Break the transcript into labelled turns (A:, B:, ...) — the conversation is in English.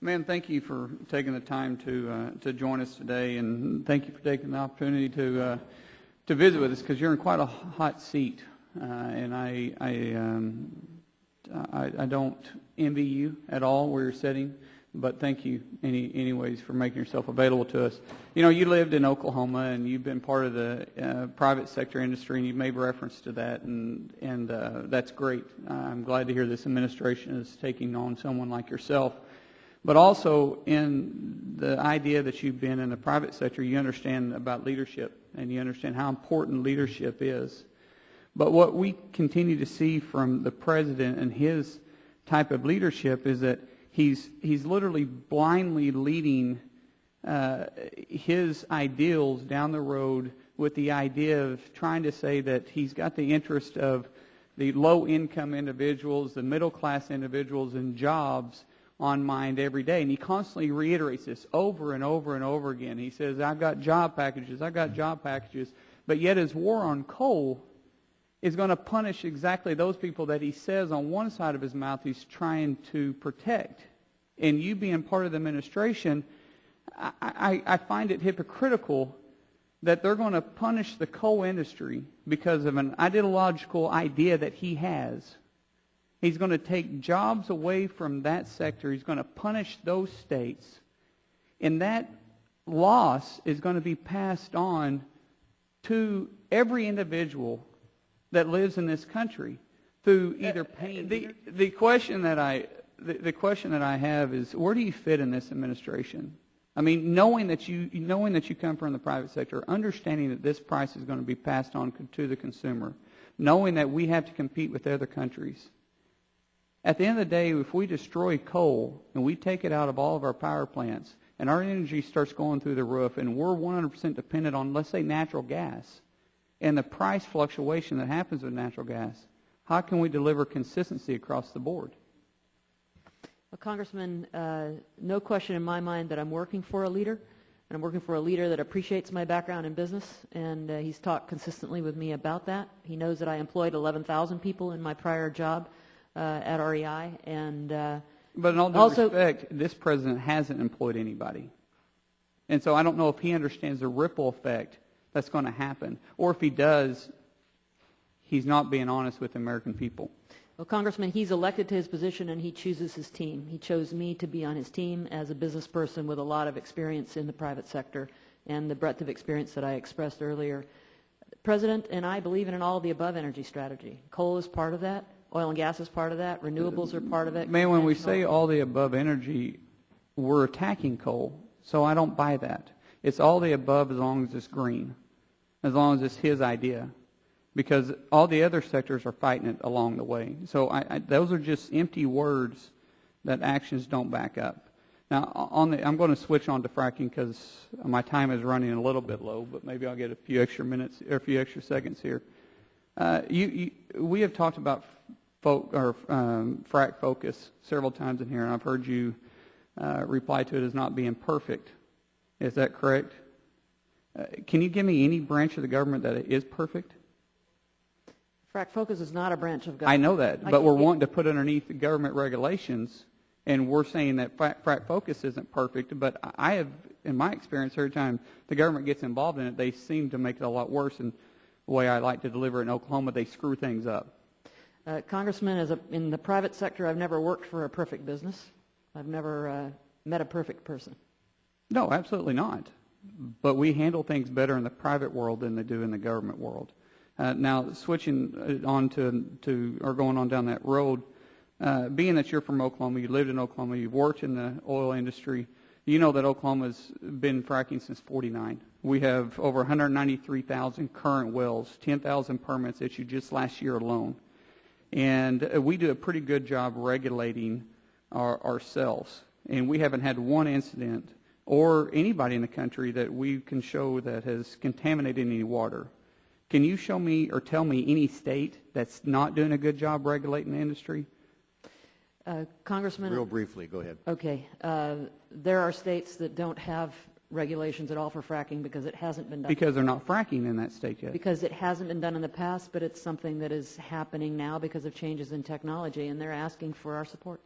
A: Ma'am, thank you for taking the time to join us today, and thank you for taking the opportunity to visit with us, because you're in quite a hot seat, and I don't envy you at all where you're sitting, but thank you anyways for making yourself available to us. You know, you lived in Oklahoma, and you've been part of the private sector industry, and you've made reference to that, and that's great. I'm glad to hear this administration is taking on someone like yourself. But also in the idea that you've been in the private sector, you understand about leadership, and you understand how important leadership is. But what we continue to see from the president and his type of leadership is that he's literally blindly leading his ideals down the road with the idea of trying to say that he's got the interest of the low-income individuals, the middle-class individuals, and jobs on mind every day. And he constantly reiterates this over and over and over again. He says, I've got job packages, but yet his war on coal is going to punish exactly those people that he says on one side of his mouth he's trying to protect. And you being part of the administration, I find it hypocritical that they're going to punish the coal industry because of an ideological idea that he has. He's going to take jobs away from that sector. He's going to punish those states. And that loss is going to be passed on to every individual that lives in this country through either pain. The question that I have is, where do you fit in this administration? I mean, knowing that you come from the private sector, understanding that this price is going to be passed on to the consumer, knowing that we have to compete with other countries. At the end of the day, if we destroy coal and we take it out of all of our power plants and our energy starts going through the roof and we're 100% dependent on, let's say, natural gas and the price fluctuation that happens with natural gas, how can we deliver consistency across the board?
B: Well, Congressman, no question in my mind that I'm working for a leader, and I'm working for a leader that appreciates my background in business, and he's talked consistently with me about that. He knows that I employed 11,000 people in my prior job at REI, and
A: but in all due respect, this president hasn't employed anybody, and so I don't know if he understands the ripple effect that's going to happen, or if he does, he's not being honest with the American people.
B: Well, Congressman, he's elected to his position and he chooses his team. He chose me to be on his team as a business person with a lot of experience in the private sector and the breadth of experience that I expressed earlier. The President and I believe in an all-of-the-above energy strategy. Coal is part of that. Oil and gas is part of that. Renewables are part of it.
A: Man, when we say all-the-above energy, we're attacking coal, so I don't buy that. It's all-the-above as long as it's green, as long as it's his idea, because all the other sectors are fighting it along the way. So those are just empty words that actions don't back up. Now, I'm going to switch on to fracking because my time is running a little bit low, but maybe I'll get a few extra minutes or a few extra seconds here. We have talked about frack focus several times in here, and I've heard you reply to it as not being perfect. Is that correct? Can you give me any branch of the government that is perfect?
B: Frack focus is not a branch of government.
A: I know that, but we're wanting to put underneath the government regulations, and we're saying that frack focus isn't perfect, but I have, in my experience, every time the government gets involved in it, they seem to make it a lot worse, and the way I like to deliver it in Oklahoma, they screw things up.
B: Congressman, in the private sector, I've never worked for a perfect business. I've never met a perfect person.
A: No, absolutely not. But we handle things better in the private world than they do in the government world. Now, switching on to or going on down that road, being that you're from Oklahoma, you lived in Oklahoma, you've worked in the oil industry, you know that Oklahoma's been fracking since '49. We have over 193,000 current wells, 10,000 permits issued just last year alone. And we do a pretty good job regulating ourselves. And we haven't had one incident or anybody in the country that we can show that has contaminated any water. Can you show me or tell me any state that's not doing a good job regulating the industry?
B: Congressman?
C: Real briefly, go ahead.
B: Okay. There are states that don't have regulations at all for fracking because it hasn't been done.
A: Because they're not fracking in that state yet.
B: Because it hasn't been done in the past, but it's something that is happening now because of changes in technology, and they're asking for our support.